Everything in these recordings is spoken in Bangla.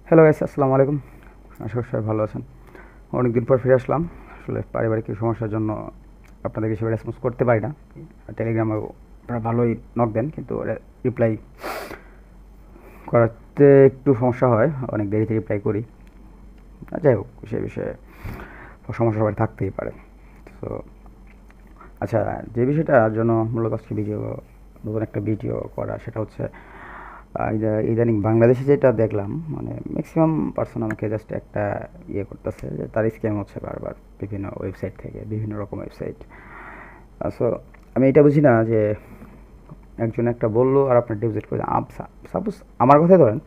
হ্যালো গাইস, আসসালামু আলাইকুম। আশা করি সবাই ভালো আছেন। অনেকদিন পর ফিরে আসলাম। আসলে পারিবারিক কিছু সমস্যার জন্য আপনাদেরকে সেভাবে রেসপন্স করতে পারি না। টেলিগ্রামেও আপনারা ভালোই নক দেন, কিন্তু রিপ্লাই করাতে একটু সমস্যা হয়, অনেক দেরিতে রিপ্লাই করি। যাই হোক, সে বিষয়ে সমস্যা সবাই থাকতেই পারে। তো আচ্ছা, যে বিষয়টার জন্য মূলত আজকে নতুন একটা ভিডিও করা, সেটা হচ্ছে ইদানিং বাংলাদেশে যেটা দেখলাম, মানে ম্যাক্সিমাম পার্সন আমাকে জাস্ট একটা করতেছে যে তার স্ক্যাম হচ্ছে বারবার বিভিন্ন ওয়েবসাইট থেকে, বিভিন্ন রকম ওয়েবসাইট। সো আমি এটা বুঝি না যে একজন একটা বললো আর আপনার ডিপোজিট করে, সাপোজ আমার কথাই ধরেন,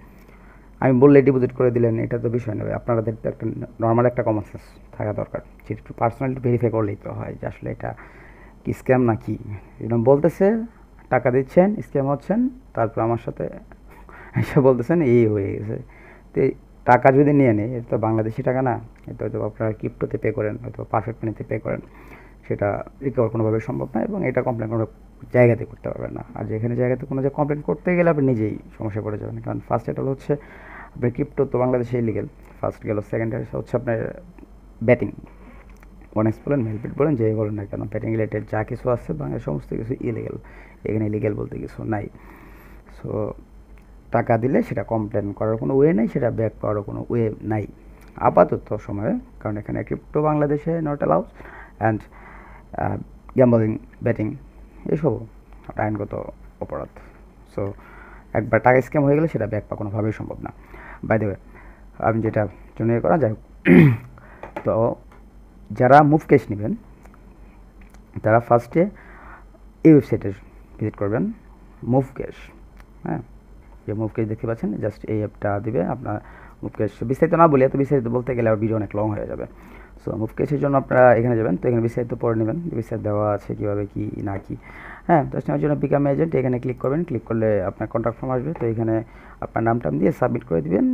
আমি বললে ডিপোজিট করে দিলেন, এটা তো বিষয় নয়। আপনাদের তো একটা নর্মাল একটা কমন সেন্স থাকা দরকার, যে একটু পার্সোনালি ভেরিফাই করলেই তো হয় যে আসলে এটা কি স্ক্যাম না কি। এরকম বলতেছে টাকা দিচ্ছেন, স্ক্যাম হচ্ছেন, তারপর আমার সাথে এসে বলতেছেন এই হয়ে গেছে। তো টাকা যদি নিয়ে নেয়, এটা তো বাংলাদেশি টাকা না, এটা হয়তো আপনারা ক্রিপ্টোতে পে করেন, হয়তো পারফেক্ট মানিতে পে করেন, সেটা রিকভার কোনোভাবে সম্ভব না, এবং এটা কমপ্লেন কোনো জায়গাতে করতে পারবেন না। আর যেখানে জায়গাতে কোনো যে কমপ্লেন করতে গেলে আপনি নিজেই সমস্যা পড়ে যাবেন। কারণ ফার্স্ট এটা হচ্ছে আপনার ক্রিপ্টো তো বাংলাদেশে ইলিগেল, ফার্স্ট গেল। সেকেন্ড হচ্ছে আপনার ব্যাটিং, অনেক্স বলেন, মেলপিট বলেন, যেই বলেন না কেন, ব্যাটিং রিলেটেড যা কিছু আছে বাংলাদেশ সমস্ত কিছু ইলিগেল। এখানে ইলিগেল বলতে কিছু নাই। সো টাকা দিলে সেটা কমপ্লেন করার কোনো ওয়ে নেই, সেটা ব্যাক পাওয়ারও কোনো ওয়ে নাই আপাতত সময়ে। কারণ এখানে ক্রিপ্টো বাংলাদেশে not allowed, and gambling, batting এসব আইনগত অপরাধ। সো একবার টাকা স্ক্যাম হয়ে গেলে সেটা ব্যাক পাওয়া কোনোভাবেই সম্ভব না। বাই দ্য ওয়ে, আমি যেটা জন্য করা যায়, তো যারা মুভ ক্যাশ নেবেন তারা ফার্স্টে এই ওয়েবসাইটে ভিজিট করবেন, মুভ ক্যাশ। হ্যাঁ, যে মুভ ক্যাশ দেখতে পাচ্ছেন, জাস্ট এই অ্যাপটা দিবে আপনার। মুভ ক্যাশ বিস্তারিত না বলি, এত বিস্তারিত বলতে গেলে আর ভিডিও অনেক লং হয়ে যাবে। সো মুভ ক্যাশের জন্য আপনারা এখানে যাবেন, তো এখানে বিস্তারিত পড়ে নেবেন, বিস্তারিত দেওয়া আছে কীভাবে কী না কি। হ্যাঁ, জাস্ট নেওয়ার জন্য বিকাম এজেন্ট এখানে ক্লিক করবেন। ক্লিক করলে আপনার কন্ট্যাক্ট ফর্ম আসবে, তো এখানে আপনার নাম দিয়ে সাবমিট করে দিবেন।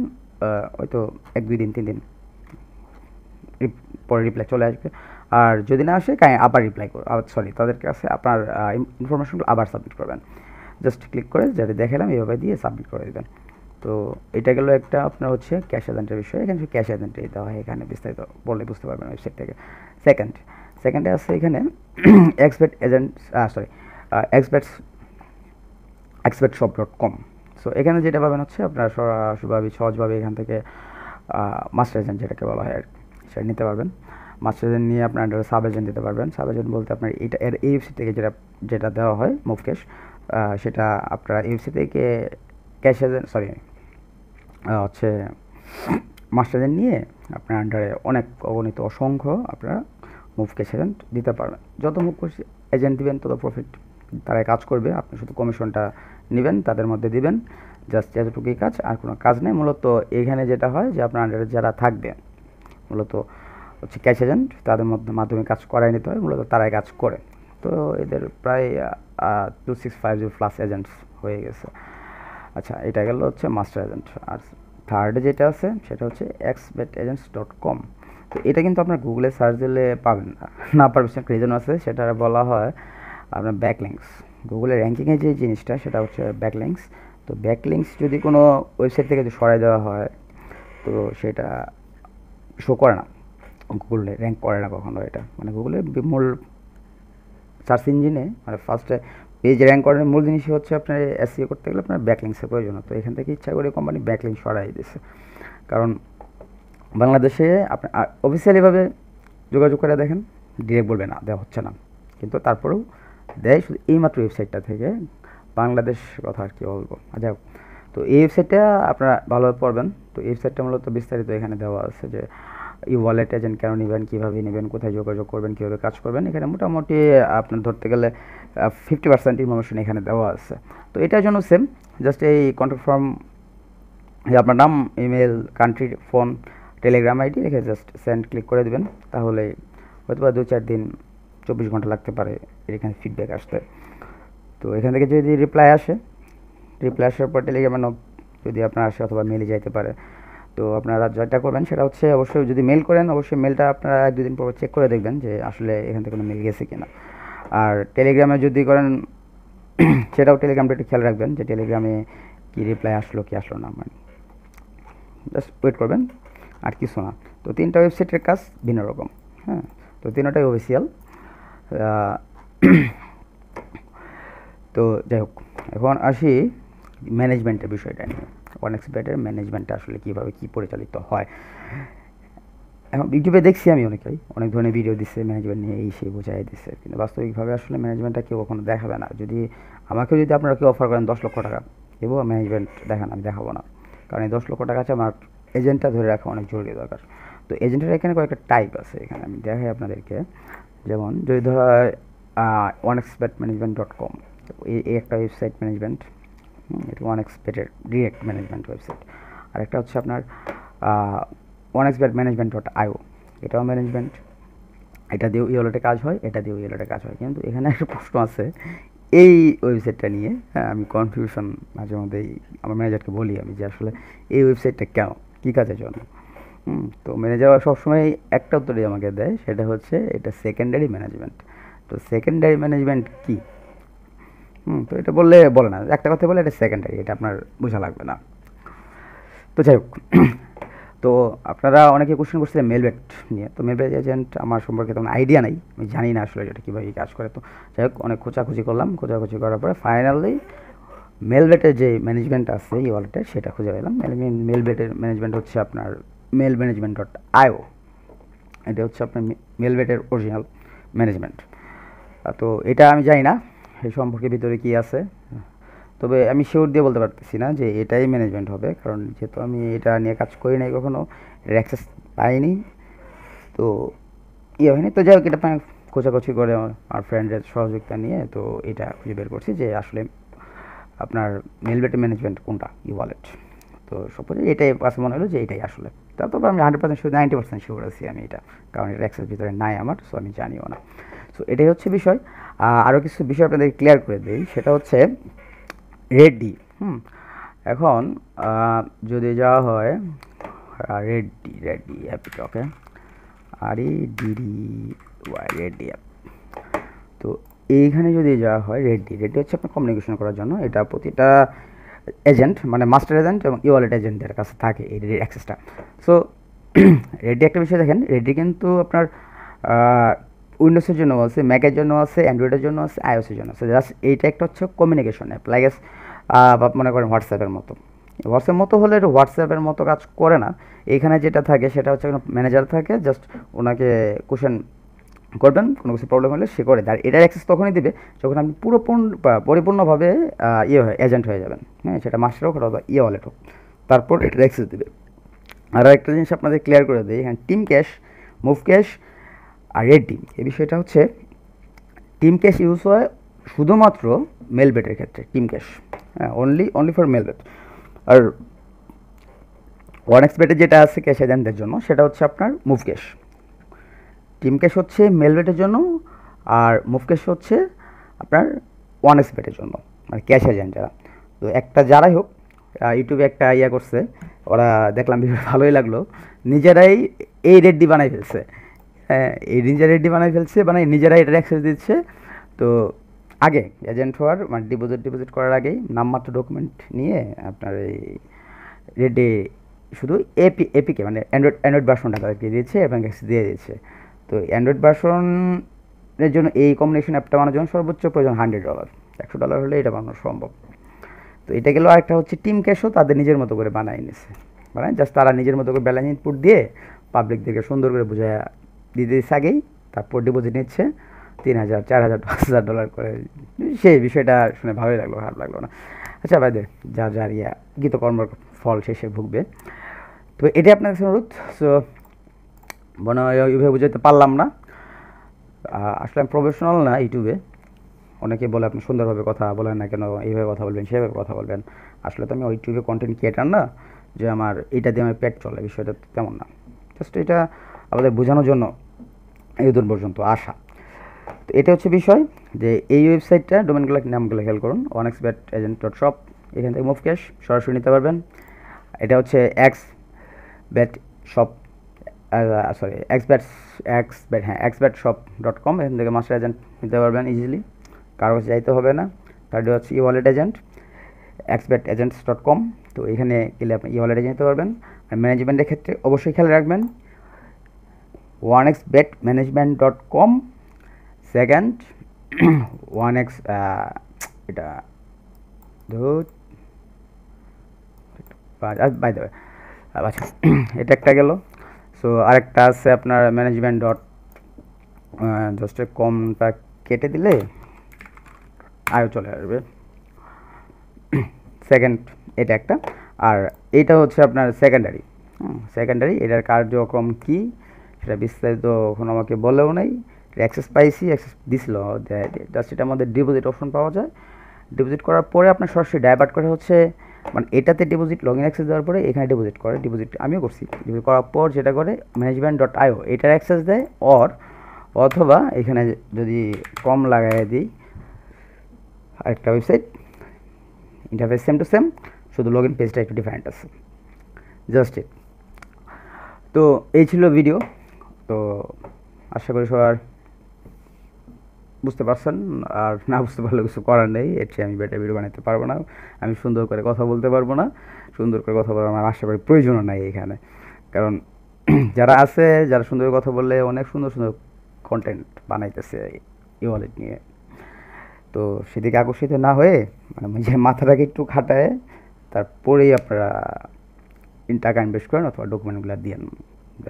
হয়তো 1-2 দিন 3 দিন পরে রিপ্লাই চলে আসবে। আর যদি না আসে, আবার রিপ্লাই করো, সরি, তাদের কাছে আপনার ইনফরমেশনগুলো আবার সাবমিট করবেন। জাস্ট ক্লিক করে যেটা দেখালাম এইভাবে দিয়ে সাবমিট করে দেবেন। তো এটা গেল একটা আপনার হচ্ছে ক্যাশ এজেন্টের বিষয়। এখানে ক্যাশ এজেন্টে দিতে হয়, এখানে বিস্তারিত বললে বুঝতে পারবেন ওয়েবসাইট থেকে। সেকেন্ডে আছে এখানে এক্সপের্ট এজেন্ট, সরি, এক্সপের্টস expertshop.com। সো এখানে যেটা পাবেন হচ্ছে আপনারা সহজভাবে এখান থেকে মাস্টার এজেন্ট যেটাকে বলা হয় আর কি, সেটা নিতে পারবেন। মাস্টার এজেন্ট নিয়ে আপনার সাব এজেন্ট দিতে পারবেন। সাব এজেন্ট বলতে আপনার এটা ইউএফসি থেকে যেটা দেওয়া হয় মুভ ক্যাশ, সেটা আপনারা ইউএফসি থেকে ক্যাশ এজেন্ট, সরি, হচ্ছে মাস্টার এজেন্ট নিয়ে আপনার আন্ডারে অগণিত অসংখ্য আপনারা মুভ ক্যাশ এজেন্ট দিতে পারবেন। যত মুভ ক্যাশ এজেন্ট দিবেন তত প্রফিট, তারাই কাজ করবে, আপনি শুধু কমিশনটা নেবেন, তাদের মধ্যে দিবেন, জাস্ট এতটুকুই কাজ, আর কোনো কাজ নেই। মূলত এখানে যেটা হয় যে আপনার আন্ডারে যারা থাকবে, মূলত হচ্ছে ক্যাশ এজেন্ট, তাদের মাধ্যমে কাজ করাই নিতে হয়, মূলত তারাই কাজ করে। তো এদের প্রায় 2650 প্লাস এজেন্টস হয়ে গেছে। আচ্ছা, এটা গেল হচ্ছে মাস্টার এজেন্ট। আর থার্ডে যেটা আছে সেটা হচ্ছে expertagents.com। তো এটা কিন্তু আপনার গুগলে সার্চ দিলে পাবেন না পারবেন, একটা রিজন আছে, সেটা বলা হয় আপনার ব্যাকলিংস। গুগলের র্যাঙ্কিংয়ে যে জিনিসটা সেটা হচ্ছে ব্যাকলিংস। তো ব্যাকলিংস যদি কোনো ওয়েবসাইট থেকে যদি সরাই দেওয়া হয়, তো সেটা শো করে না, গুগলে র্যাঙ্ক করে না কখনো। এটা মানে গুগলের মূল সার্চ ইঞ্জিনে, মানে ফার্স্টে পেজ র্যাঙ্ক করার মূল জিনিসই হচ্ছে আপনার এসইও করতে গেলে আপনার ব্যাকলিংসের প্রয়োজন। তো এখান থেকে ইচ্ছা করে কোম্পানি ব্যাকলিংস সরাই দিচ্ছে। কারণ বাংলাদেশে আপনি অফিসিয়ালিভাবে যোগাযোগ করে দেখেন, ডিরেক্ট বলবে না, দেওয়া হচ্ছে না, কিন্তু তারপরেও দেয় শুধু এইমাত্র ওয়েবসাইটটা থেকে। বাংলাদেশ কথা আর কি বলবো, যাই হোক। তো এই ওয়েবসাইটটা আপনারা ভালোভাবে পড়বেন। তো এই ওয়েবসাইটটা মূলত বিস্তারিত এখানে দেওয়া আছে যে ই ওয়ালেট এজেন্ট কেন নেবেন, কীভাবে নেবেন, কোথায় যোগাযোগ করবেন, কীভাবে কাজ করবেন। এখানে মোটামুটি আপনার ধরতে গেলে 50% ইনফরমেশন এখানে দেওয়া আছে। তো এটার জন্য সেম, জাস্ট এই কন্ট্যাক্ট ফর্ম, আপনার নাম, email, country, phone, Telegram ID রেখে জাস্ট সেন্ড ক্লিক করে দেবেন। তাহলে হয়তো বা 2-4 দিন, 24 ঘন্টা লাগতে পারে এখানে ফিডব্যাক আসতে। তো এখান থেকে যদি রিপ্লাই আসার পর টেলিগ্রামে যদি আপনার আসে, অথবা মেলে যাইতে পারে। তো আপনারা যেটা করবেন সেটা হচ্ছে, অবশ্যই যদি মেল করেন, অবশ্যই মেলটা আপনারা 1-2 দিন পর চেক করে দেখবেন যে আসলে এখান থেকে কোনো মেল গেছে কিনা। আর টেলিগ্রামে যদি করেন, সেটাও টেলিগ্রামটা একটু খেয়াল রাখবেন যে টেলিগ্রামে কি রিপ্লাই আসলো কি আসলো না, মানে জাস্ট ওয়েট করবেন, আর কিছু না। তো 3টা ওয়েবসাইটের কাজ ভিন্ন রকম, হ্যাঁ। তো 3টাই অফিসিয়াল। তো যাই হোক, এখন আসি ম্যানেজমেন্টের বিষয়টা নিয়ে। OneXBet-এর ম্যানেজমেন্টটা আসলে কীভাবে কী পরিচালিত হয়। এখন ইউটিউবে দেখছি আমি অনেক ধরনের ভিডিও দিচ্ছে ম্যানেজমেন্ট নিয়ে, এই সেই বোঝাই দিচ্ছে, কিন্তু বাস্তবিকভাবে আসলে ম্যানেজমেন্টটা কেউ কখনো দেখাবে না। যদি আপনারা কেউ অফার করেন 10 লক্ষ টাকা, এবং ম্যানেজমেন্ট দেখান, আমি দেখাবো না। কারণ এই 10 লক্ষ টাকা আছে, আমার এজেন্টটা ধরে রাখা অনেক জরুরি দরকার। তো এজেন্টের এখানে কয়েকটা টাইপ আছে, এখানে আমি দেখাই আপনাদেরকে। যেমন যদি ধরো onexbetmanagement.com, এই একটা ওয়েবসাইট ম্যানেজমেন্ট, এটা OneXBet-এর ডিরেক্ট ম্যানেজমেন্ট ওয়েবসাইট। আর একটা হচ্ছে আপনার onexbetmanagement.io, এটাও ম্যানেজমেন্ট। এটা দিয়েও ইওয়ালেটে কাজ হয়, এটা দিয়েও ইওয়ালেটে কাজ হয়। কিন্তু এখানে একটা প্রশ্ন আছে এই ওয়েবসাইটটা নিয়ে, হ্যাঁ, আমি কনফিউশন মাঝে মধ্যেই আমার ম্যানেজারকে বলি আমি, যে আসলে এই ওয়েবসাইটটা কেন, কী কাজের জন্য। তো ম্যানেজার সবসময় একটা উত্তরই আমাকে দেয়, সেটা হচ্ছে এটা সেকেন্ডারি ম্যানেজমেন্ট। তো সেকেন্ডারি ম্যানেজমেন্ট কী? তো এটা বলে না, একটা কথা বলে এটা সেকেন্ডারি, এটা আপনার বোঝা লাগবে না। তো যাই হোক, তো আপনারা অনেকে কোশ্চেন করছিলেন মেলবেট নিয়ে। তো মেলবেট এজেন্ট আমার সম্পর্কে তেমন আইডিয়া নেই, আমি জানি না আসলে এটা কীভাবে কাজ করে। তো যাই হোক, অনেক খোঁজাখুঁজি করলাম, খোঁজাখুঁজি করার পরে ফাইনালি মেলবেটের যে ম্যানেজমেন্ট আছে এই ওয়ালেটের, সেটা খুঁজে পেলাম। মেলবেটের ম্যানেজমেন্ট হচ্ছে আপনার mailmanagement.io, এটা হচ্ছে আপনার মেলবেটের অরিজিনাল ম্যানেজমেন্ট। তো এটা আমি জানি না এই সম্পর্কে ভিতরে কী আছে, তবে আমি শিওর দিয়ে বলতে পারতেছি না যে এটাই ম্যানেজমেন্ট হবে, কারণ যেহেতু আমি এটা নিয়ে কাজ করি নাই কখনো, এর অ্যাক্সেস পাইনি, তো হয়নি। তো যাই হোক, এটা খোঁজাখুঁজি করে আমার ফ্রেন্ডের সহযোগিতা নিয়ে তো এটা খুঁজে বের করছি যে আসলে আপনার মেলবেট ম্যানেজমেন্ট কোনটা, ওয়ালেট। তো সপোজ এটাই পাশে মনে হলো যে এটাই আসলে। তারপর আমি 100% শিওর, 90% শিওর আছি আমি এটা, কারণ এটা অ্যাক্সেস ভিতরে নাই আমার, সো আমি জানিও না। সো এটাই হচ্ছে বিষয়। আরও কিছু বিষয় আপনাদের ক্লিয়ার করে দিই, সেটা হচ্ছে রেডডি। এখন যদি যাওয়া হয় রেডডি অ্যাপ, ওকে, রেডডি অ্যাপ। তো এইখানে যদি যাওয়া হয় রেডডি হচ্ছে আপনার কমিউনিকেশন করার জন্য। এটা প্রতিটা এজেন্ট, মানে মাস্টার এজেন্ট এবং ওয়ালেট এজেন্টের কাছে থাকে এই অ্যাক্সেসটা। সো রেডডি একটা বিষয় দেখেন, রেডডি কিন্তু আপনার উইন্ডোজের জন্য আছে, ম্যাকের জন্য আছে, অ্যান্ড্রয়েডের জন্য আছে, আইওএসের জন্য আছে। জাস্ট এইটা একটা হচ্ছে কমিউনিকেশন অ্যাপ, লাইক মনে করেন হোয়াটসঅ্যাপের মতো। হলে এটা হোয়াটসঅ্যাপের মতো কাজ করে না। এইখানে যেটা থাকে সেটা হচ্ছে ম্যানেজার থাকে, জাস্ট ওনাকে কোশ্চেন করবেন, কোনো কিছু প্রবলেম হলে সে করে দেয়। আর এটার অ্যাক্সেস তখনই দিবে যখন আপনি পরিপূর্ণভাবে এজেন্ট হয়ে যাবেন, হ্যাঁ, সেটা মাস্টার হোক অথবা ওয়ালেট হোক, তারপর এটার অ্যাক্সেস দেবে। আর একটা জিনিস আপনাদের ক্লিয়ার করে দিই, এখানে টিম ক্যাশ, মুভ ক্যাশ আর রেডডি, এই বিষয়টা হচ্ছে টিম ক্যাশ ইউজ হয় শুধুমাত্র মেলবেটের ক্ষেত্রে, টিম ক্যাশ, হ্যাঁ, অনলি ফর মেলবেট। আর OneXBet-এর যেটা আছে ক্যাশ এজেন্টদের জন্য, সেটা হচ্ছে আপনার মুভ ক্যাশ। টিম ক্যাশ হচ্ছে মেলবেটের জন্য, আর মুভ ক্যাশ হচ্ছে আপনার OneXBet-এর জন্য, মানে ক্যাশ এজেন্টরা। তো একটা যারাই হোক, ইউটিউবে একটা করছে ওরা, দেখলাম বিষয় ভালোই লাগলো, নিজেরাই এই রেডডি বানাই ফেলছে। হ্যাঁ, এই রেডডি বানাই ফেলছে, নিজেরাই এটার অ্যাক্সেস দিচ্ছে। তো আগে এজেন্ট হওয়ার, মানে ডিপোজিট করার আগেই নামমাত্র ডকুমেন্ট নিয়ে আপনার এই রেডডি শুধু এপিকে, মানে অ্যান্ড্রয়েড ভার্সনটা তাদেরকে দিয়েছে এবং অ্যাক্সেস দিয়ে দিয়েছে। তো অ্যান্ড্রয়েড ভার্সনের জন্য এই কম্বিনেশন অ্যাপটা বানানোর জন্য সর্বোচ্চ প্রয়োজন $100, $100 হলে এটা বানানো সম্ভব। তো এটা গেল। আরেকটা হচ্ছে টিম ক্যাশও তাদের নিজের মতো করে বানাই নিছে, মানে জাস্ট তারা নিজের মতো করে ব্যালেন্স ইনপুট দিয়ে পাবলিকদেরকে সুন্দর করে বুঝে দিয়ে দিচ্ছে আগেই, তারপর ডিপোজিট নিচ্ছে $3,000, $4,000, $5,000 করে। সেই বিষয়টা শুনে ভালোই লাগলো, খারাপ লাগলো না। আচ্ছা ভাই, যার গীতকর্মর ফল শেষে ভুগবে। তো এটাই আপনার কাছে অনুরোধ। সো মনে হয় এইভাবে বুঝাতে পারলাম না, আসলে আমি প্রফেশনাল না ইউটিউবে। অনেকে বলে আপনি সুন্দরভাবে কথা বলেন না কেন, এইভাবে কথা বলবেন, সেভাবে কথা বলবেন। আসলে তো আমি ইউটিউবে কন্টেন্ট ক্রিয়েটার না যে আমার এটা দিয়ে আমার পেট চলে, বিষয়টা তেমন না। জাস্ট এটা আমাদের বোঝানোর জন্য এই দূর পর্যন্ত আসা। তো এটা হচ্ছে বিষয়, যে এই ওয়েবসাইটটা ডোমেনগুলো নামগুলো খেয়াল করুন, onexbetagent.shop। এখান থেকে মুভ ক্যাশ সরাসরি নিতে পারবেন। এটা হচ্ছে xbetshop.com, এখান থেকে মাস্টার এজেন্ট নিতে পারবেন ইজিলি, কারো কাছে যাইতে হবে না। তারপরে হচ্ছে ওয়ালেট এজেন্ট, xbetagents.com। তো এখানে গেলে আপনি ই ওয়ালেটে নিতে পারবেন। আর ম্যানেজমেন্টের ক্ষেত্রে অবশ্যই খেয়াল রাখবেন 1xbetmanagement.com, সেকেন্ড 1x এটা ধুত বাই দেবে আচ্ছা এটা একটা গেল। সো আরেকটা আছে আপনার ম্যানেজমেন্ট ডট জাস্ট কমটা কেটে দিলে আয়ও চলে আসবে, সেকেন্ড এটা একটা। আর এইটা হচ্ছে আপনার সেকেন্ডারি। এটার কার্যক্রম কি সেটা বিস্তারিত এখন আমাকে বলেও নাই, অ্যাক্সেস পাইছি, অ্যাক্সেস দিছিল জাস্ট এটা আমাদের ডিপোজিট অপশন পাওয়া যায়। ডিপোজিট করার পরে আপনার সরাসরি ডাইভার্ট করে হচ্ছে মানে এটাতে ডিপোজিট লগ ইন অ্যাক্সেস দেওয়ার পরে এখানে ডিপোজিট করে, ডিপোজিট আমিও করছি। ডিপোজিট করার পর যেটা করে management.io এটার অ্যাক্সেস দেয়, অথবা এখানে যদি কম লাগাই দিই আরেকটা website, interface same to same, শুধু লগ ইন পেজটা একটু ডিফারেন্ট আছে, জাস্ট ইট। তো এই ছিল ভিডিও। তো আশা করি সবার বুঝতে পারছেন, আর না বুঝতে পারলে কিছু করার নেই, এর চেয়ে আমি বেটার ভিডিও বানাতে পারবো না, আমি সুন্দর করে কথা বলতে পারবো না, সুন্দর করে কথা বলার আমার আশা করি প্রয়োজনও নাই এখানে। কারণ যারা আছে, যারা সুন্দর কথা বললে অনেক সুন্দর সুন্দর কন্টেন্ট বানাইতেছে ই ওয়ালেট নিয়ে। তো সেদিকে আকর্ষিত না হয়ে মানে নিজের মাথাটাকে একটু খাটায় তারপরেই আপনারা টাকা ইনভেস্ট করেন অথবা ডকুমেন্টগুলো দিয়ে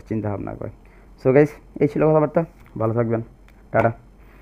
চিন্তা ভাবনা করেন। সো গাইস, এই ছিল কথাবার্তা, ভালো থাকবেন, টাটা।